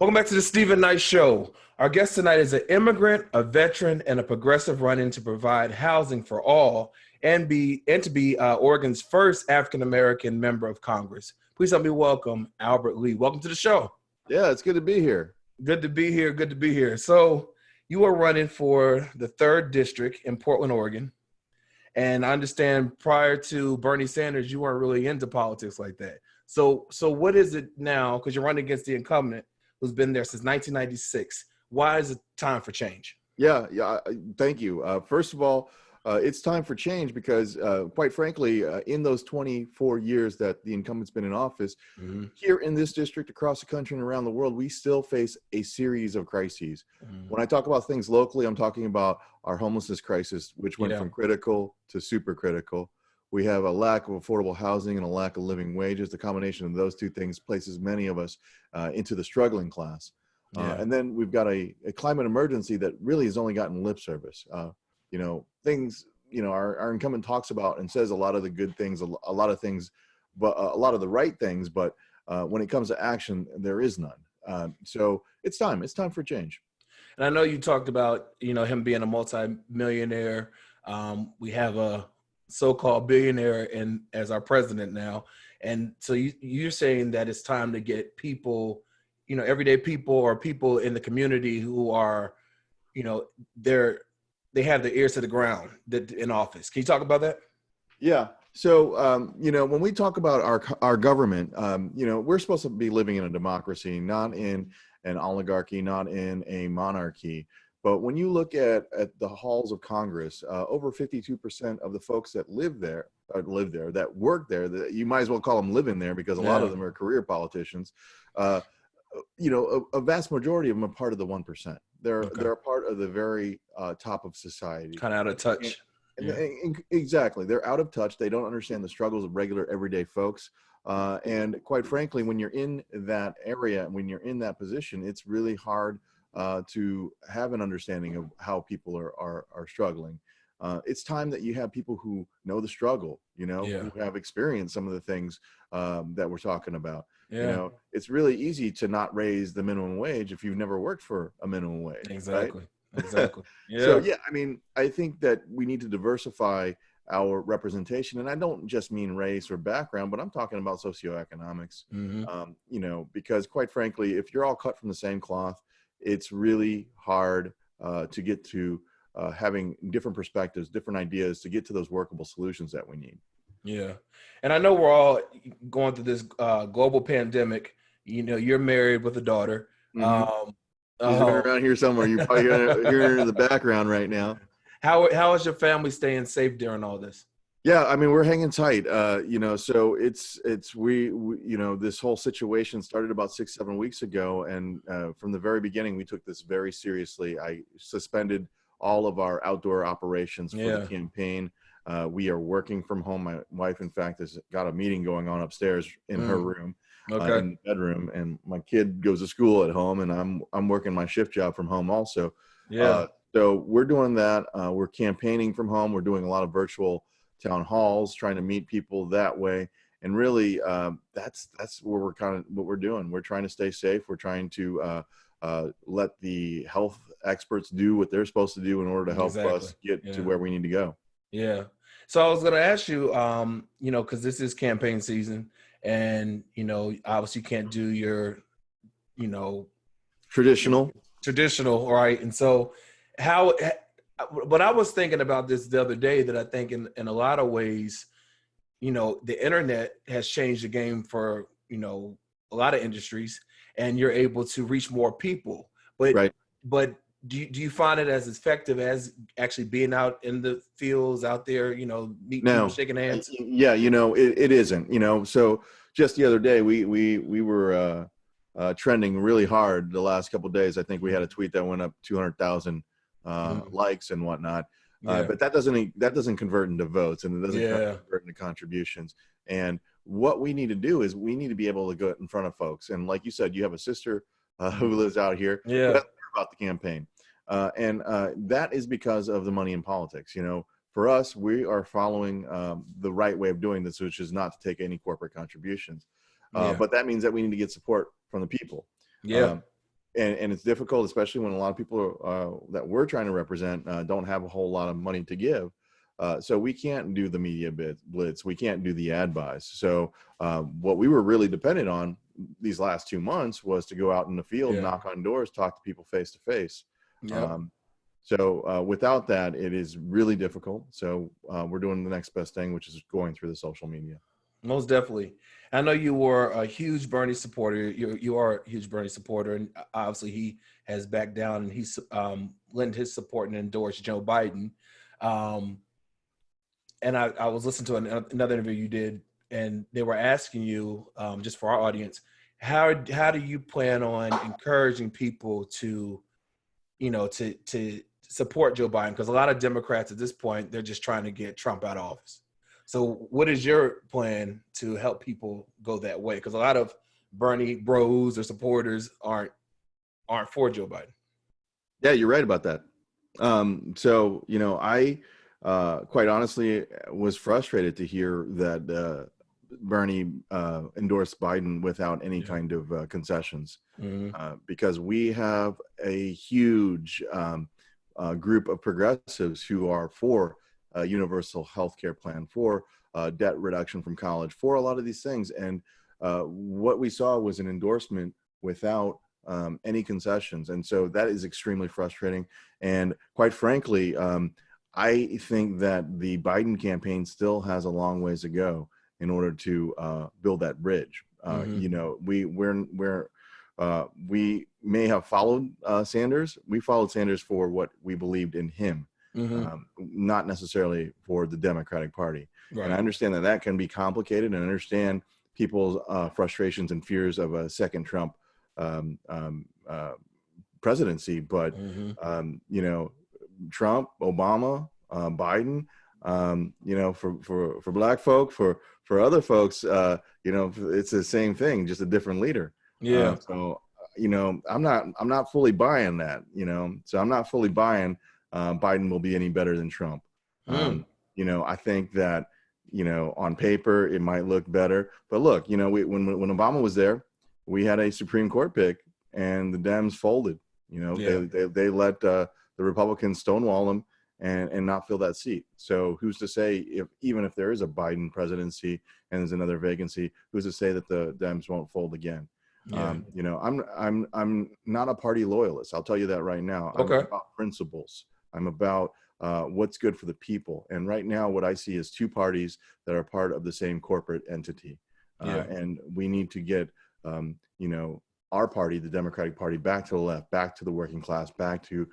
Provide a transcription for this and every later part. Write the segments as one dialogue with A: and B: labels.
A: Welcome back to the Stephen Knight Show. Our guest tonight is an immigrant, a veteran, and a progressive run-in to provide housing for all and to be Oregon's first African-American member of Congress. Please help me welcome Albert Lee. Welcome to the show.
B: Yeah, it's good to be here.
A: Good to be here. Good to be here. So you are running for the 3rd District in Portland, Oregon. And I understand prior to Bernie Sanders, you weren't really into politics like that. So what is it now? Because you're running against the incumbent who's been there since 1996. Why is it time for change?
B: Yeah. Thank you. First of all, it's time for change because, quite frankly, in those 24 years that the incumbent's been in office, here in this district, across the country and around the world, we still face a series of crises. When I talk about things locally, I'm talking about our homelessness crisis, which went from critical to super critical. We have a lack of affordable housing and a lack of living wages. The combination of those two things places many of us into the struggling class. And then we've got a climate emergency that really has only gotten lip service. Things, our incumbent talks about and says a lot of the good things, a lot of things, but a lot of the right things. But when it comes to action, there is none. So it's time for change.
A: And I know you talked about, him being a multi-millionaire. We have a so-called billionaire as our president now. And so you're saying that it's time to get people, everyday people or people in the community who are, they have their ears to the ground in office. Can you talk about that?
B: Yeah. So, when we talk about our government, we're supposed to be living in a democracy, not in an oligarchy, not in a monarchy. But when you look at the halls of Congress, over 52% of the folks that live there, that work there, that you might as well call them living there because a lot of them are career politicians. A vast majority of them are part of the 1%. They're a part of the very top of society.
A: Kind of out of touch.
B: Exactly. They're out of touch. They don't understand the struggles of regular everyday folks. And quite frankly, when you're in that area and when you're in that position, it's really hard to have an understanding of how people are struggling. It's time that you have people who know the struggle, who have experienced some of the things that we're talking about. It's really easy to not raise the minimum wage if you've never worked for a minimum wage.
A: Exactly.
B: Right?
A: Exactly. Yeah.
B: So, I think that we need to diversify our representation. And I don't just mean race or background, but I'm talking about socioeconomics, because quite frankly, if you're all cut from the same cloth, it's really hard to get to having different perspectives, different ideas to get to those workable solutions that we need.
A: Yeah. And I know we're all going through this global pandemic. You're married with a daughter.
B: She's running around here somewhere. You're probably hearing her in the background right now.
A: How is your family staying safe during all this?
B: Yeah, we're hanging tight. So we this whole situation started about 6-7 weeks ago, and from the very beginning, we took this very seriously. I suspended all of our outdoor operations for the campaign. We are working from home. My wife, in fact, has got a meeting going on upstairs in her room, in the bedroom, and my kid goes to school at home, and I'm working my shift job from home also. So we're doing that. We're campaigning from home. We're doing a lot of virtual town halls, trying to meet people that way. And really, that's what we're doing. We're trying to stay safe. We're trying to let the health experts do what they're supposed to do in order to help us get to where we need to go. Yeah.
A: So I was going to ask you, because this is campaign season, and obviously you can't do your,
B: traditional,
A: right? And so but I was thinking about this the other day, that I think in a lot of ways, the internet has changed the game for, a lot of industries, and you're able to reach more people. But do you find it as effective as actually being out in the fields, out there, meeting people, shaking hands?
B: Yeah, it isn't. So just the other day, we were trending really hard the last couple of days. I think we had a tweet that went up 200,000 likes and whatnot. But that doesn't convert into votes, and it doesn't convert into contributions. And what we need to do is we need to be able to go in front of folks. And like you said, you have a sister who lives out here. About the campaign. And that is because of the money in politics. For us, we are following the right way of doing this, which is not to take any corporate contributions. But that means that we need to get support from the people. and it's difficult, especially when a lot of people that we're trying to represent don't have a whole lot of money to give. So we can't do the media blitz. We can't do the ad buys. So what we were really dependent on these last 2 months was to go out in the field, knock on doors, talk to people face to face. So without that, it is really difficult. So we're doing the next best thing, which is going through the social media.
A: Most definitely. I know you were a huge Bernie supporter. You are a huge Bernie supporter, and obviously he has backed down and he's lent his support and endorsed Joe Biden. And I was listening to another interview you did, and they were asking you, just for our audience, how do you plan on encouraging people to, to support Joe Biden? Because a lot of Democrats at this point, they're just trying to get Trump out of office. So what is your plan to help people go that way? Because a lot of Bernie bros or supporters aren't for Joe Biden.
B: Yeah, you're right about that. So, I quite honestly was frustrated to hear that Bernie endorsed Biden without any kind of concessions, because we have a huge group of progressives who are for a universal health care plan, for debt reduction from college, for a lot of these things. And what we saw was an endorsement without any concessions. And so that is extremely frustrating. And quite frankly, I think that the Biden campaign still has a long ways to go in order to build that bridge. We may have followed Sanders. We followed Sanders for what we believed in him, not necessarily for the Democratic Party. Right. And I understand that can be complicated, and I understand people's frustrations and fears of a second Trump presidency. But Trump, Obama, Biden, for Black folk, for other folks, it's the same thing, just a different leader. So I'm not fully buying that. So I'm not fully buying Biden will be any better than Trump. I think that on paper it might look better, but look, when Obama was there, we had a Supreme Court pick, and the Dems folded. They let the Republicans stonewall them and not fill that seat. So who's to say even if there is a Biden presidency and there's another vacancy, who's to say that the Dems won't fold again? I'm not a party loyalist. I'll tell you that right now. I'm about principles. I'm about what's good for the people. And right now, what I see is two parties that are part of the same corporate entity. And we need to get, our party, the Democratic Party, back to the left, back to the working class, back to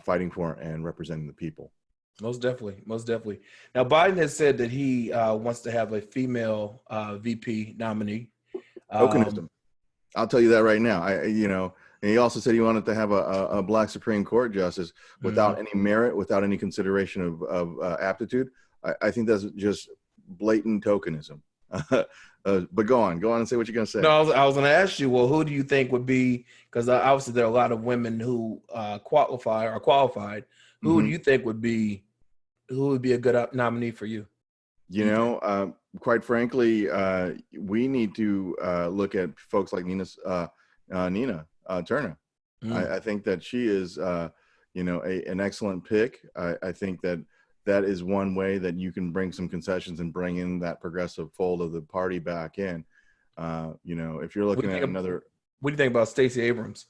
B: fighting for and representing the people.
A: Most definitely. Most definitely. Now, Biden has said that he wants to have a female VP nominee.
B: Tokenism. I'll tell you that right now. And he also said he wanted to have a Black Supreme Court justice without any merit, without any consideration of aptitude. I think that's just blatant tokenism. But go on and say what you're going to say.
A: No, I was going to ask you, well, who do you think would be, because obviously there are a lot of women who qualified. Who do you think would be a good nominee for you?
B: Quite frankly, we need to look at folks like Nina Turner. I think that she is, an excellent pick. I think that is one way that you can bring some concessions and bring in that progressive fold of the party back in. If you're looking at another.
A: What do you think about Stacey Abrams?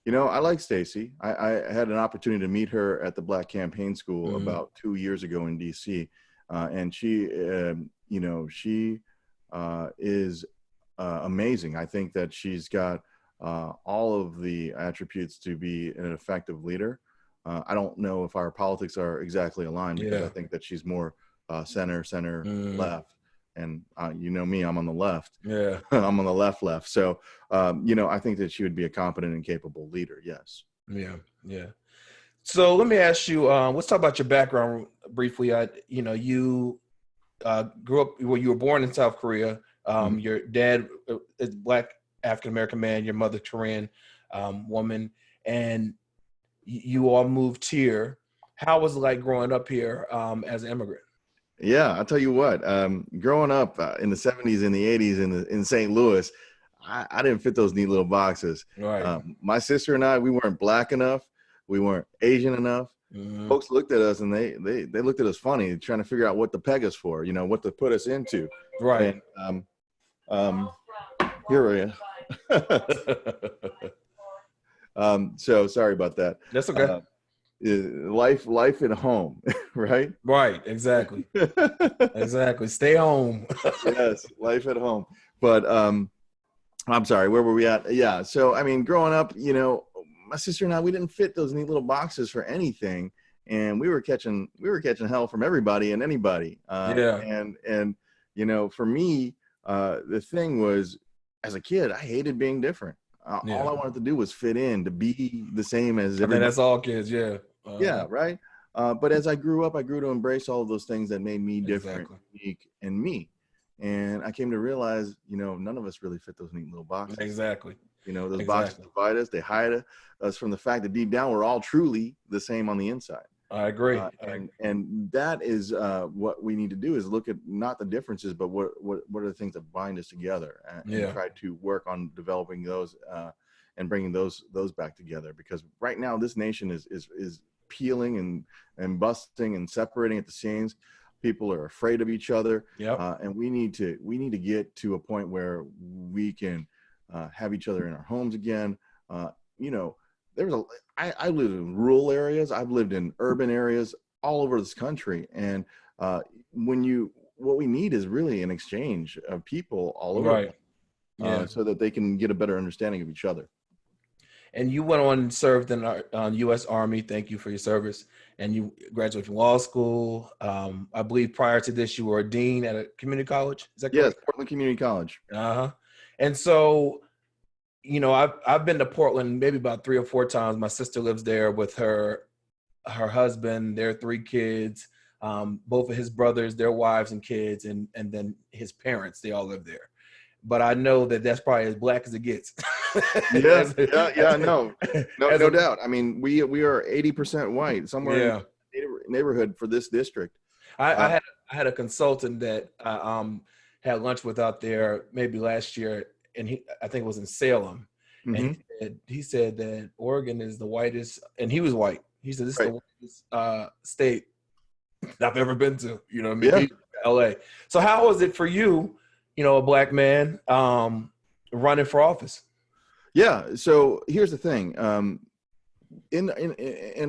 B: I like Stacey. I had an opportunity to meet her at the Black Campaign School about 2 years ago in D.C. And she is amazing. I think that she's got all of the attributes to be an effective leader. I don't know if our politics are exactly aligned, because I think that she's more center, left. And me, I'm on the left. Yeah, I'm on the left. So, I think that she would be a competent and capable leader. Yes.
A: Yeah. So let me ask you, let's talk about your background briefly. You grew up, you were born in South Korea. Your dad is Black African-American man, your mother Korean woman, and you all moved here. How was it like growing up here as an immigrant?
B: Yeah, I'll tell you what, growing up in the 70s and the 80s in St. Louis, I didn't fit those neat little boxes.
A: Right.
B: My sister and I, we weren't black enough. We weren't Asian enough.
A: Mm-hmm.
B: Folks looked at us and they looked at us funny, trying to figure out what to peg us for, what to put us into.
A: Right.
B: And here we are. So sorry about that.
A: That's okay.
B: Life at home, right?
A: Right. Exactly. Exactly. Stay home.
B: Yes, life at home. But I'm sorry, where were we at? Yeah. So, I mean, growing up, my sister and I, we didn't fit those neat little boxes for anything. And we were catching hell from everybody and anybody.
A: Yeah.
B: And for me, the thing was, as a kid, I hated being different. All I wanted to do was fit in, to be the same as everybody.
A: That's all kids. Yeah.
B: Yeah. Right. But as I grew up, I grew to embrace all of those things that made me different, unique, and me. And I came to realize, none of us really fit those neat little boxes.
A: Exactly.
B: Those boxes divide us. They hide us from the fact that deep down, we're all truly the same on the inside.
A: I agree.
B: And that is what we need to do, is look at not the differences, but what are the things that bind us together, and try to work on developing those and bringing those back together. Because right now, this nation is peeling and busting and separating at the seams. People are afraid of each other.
A: Yep.
B: And we need to get to a point where we can have each other in our homes again. I live in rural areas. I've lived in urban areas all over this country. And what we need is really an exchange of people all over,
A: right.
B: So that they can get a better understanding of each other.
A: And you went on and served in our U.S. Army. Thank you for your service. And you graduated from law school. I believe prior to this, you were a dean at a community college. Is that correct?
B: Yes, Portland Community College.
A: And so, I've been to Portland maybe about 3 or 4 times. My sister lives there with her husband, their 3 kids, both of his brothers, their wives and kids, and then his parents. They all live there. But I know that that's probably as black as it gets.
B: No doubt. I mean, we are 80% white, somewhere in the neighborhood for this district.
A: I had a consultant that I had lunch with out there maybe last year, and I think it was in Salem.
B: Mm-hmm.
A: And he said that Oregon is the whitest, and he was white. He said this is the whitest state I've ever been to. LA. So how was it for you? A black man running for office.
B: Yeah. So here's the thing. And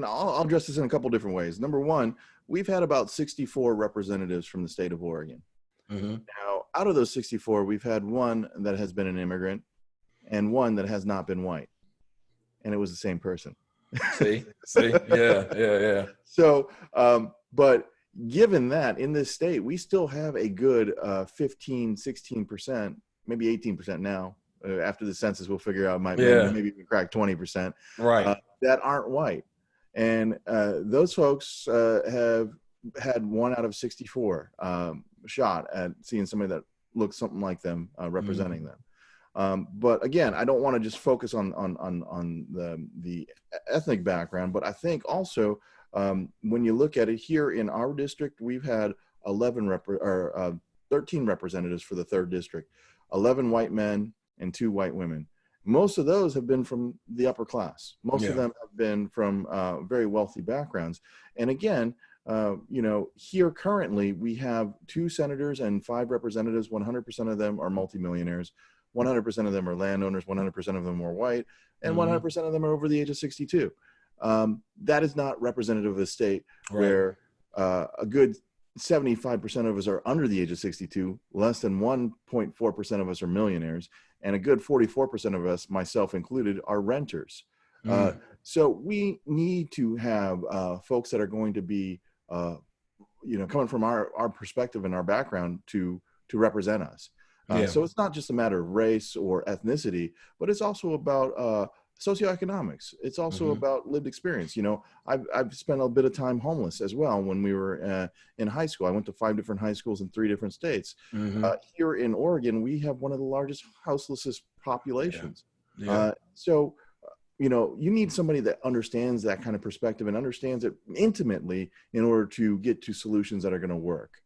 B: I'll address this in a couple different ways. Number one, we've had about 64 representatives from the state of Oregon.
A: Mm-hmm.
B: Now, out of those 64, we've had one that has been an immigrant and one that has not been white. And it was the same person.
A: See? Yeah.
B: So, but given that, in this state, we still have a good 15, 16%, maybe 18% now. After the census, we'll figure out maybe we crack 20%.
A: Right.
B: That aren't white. And those folks have had 1 out of 64 shot at seeing somebody that looks something like them representing them. But again, I don't want to just focus on the ethnic background, but I think also when you look at it here in our district, we've had 13 representatives for the 3rd district, 11 white men and 2 white women. Most of those have been from the upper class. Most of them have been from very wealthy backgrounds. And again, here currently we have 2 senators and 5 representatives. 100% of them are multimillionaires. 100% of them are landowners. 100% of them are white, and 100% of them are over the age of 62. That is not representative of a state where a good 75% of us are under the age of 62, less than 1.4% of us are millionaires, and a good 44% of us, myself included, are renters. So we need to have folks that are going to be, coming from our perspective and our background to represent us. So it's not just a matter of race or ethnicity, but it's also about socioeconomics. It's also about lived experience. I've spent a bit of time homeless as well when we were in high school. I went to 5 different high schools in 3 different states. Here in Oregon, we have one of the largest houselessness populations. So, you need somebody that understands that kind of perspective and understands it intimately in order to get to solutions that are going to work.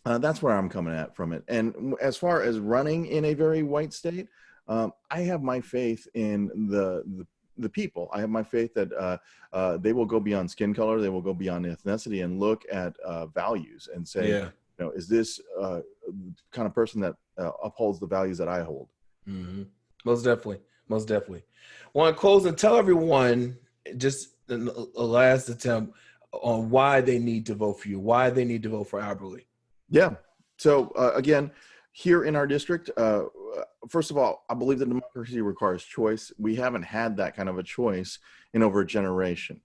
B: That's where I'm coming at from it. And as far as running in a very white state, I have my faith in the people. I have my faith that they will go beyond skin color, they will go beyond ethnicity, and look at values and say,
A: Yeah.
B: is this kind of person that upholds the values that I hold?
A: Mm-hmm. Most definitely. Most definitely. Want to close and tell everyone just a last attempt on why they need to vote for you, why they need to vote for Albert Lee.
B: Yeah. So again, here in our district, first of all, I believe that democracy requires choice. We haven't had that kind of a choice in over a generation.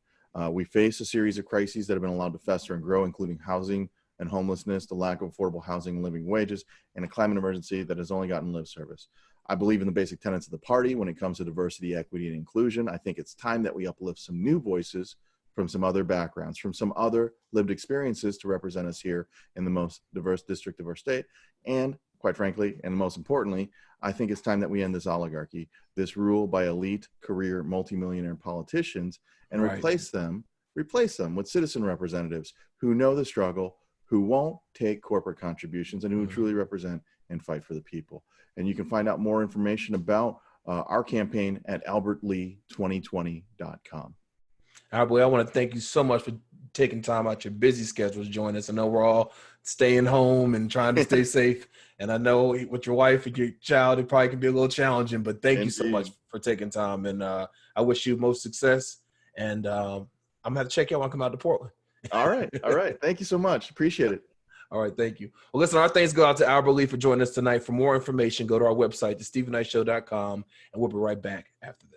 B: We face a series of crises that have been allowed to fester and grow, including housing and homelessness, the lack of affordable housing and living wages, and a climate emergency that has only gotten lip service. I believe in the basic tenets of the party when it comes to diversity, equity, and inclusion. I think it's time that we uplift some new voices from some other backgrounds, from some other lived experiences to represent us here in the most diverse district of our state. And quite frankly, and most importantly, I think it's time that we end this oligarchy, this rule by elite career multimillionaire politicians, and replace them with citizen representatives who know the struggle, who won't take corporate contributions, and who truly represent and fight for the people. And you can find out more information about our campaign at albertlee2020.com.
A: Albert, I want to thank you so much for taking time out your busy schedule to join us. I know we're all staying home and trying to stay safe. And I know with your wife and your child, it probably can be a little challenging, but thank you so much for taking time. And I wish you most success. And I'm going to have to check you out when I come out to Portland.
B: All right. All right. Thank you so much. Appreciate it.
A: All right. Thank you. Well, listen, our thanks go out to Albert Lee for joining us tonight. For more information, go to our website, thestevenknightshow.com, and we'll be right back after this.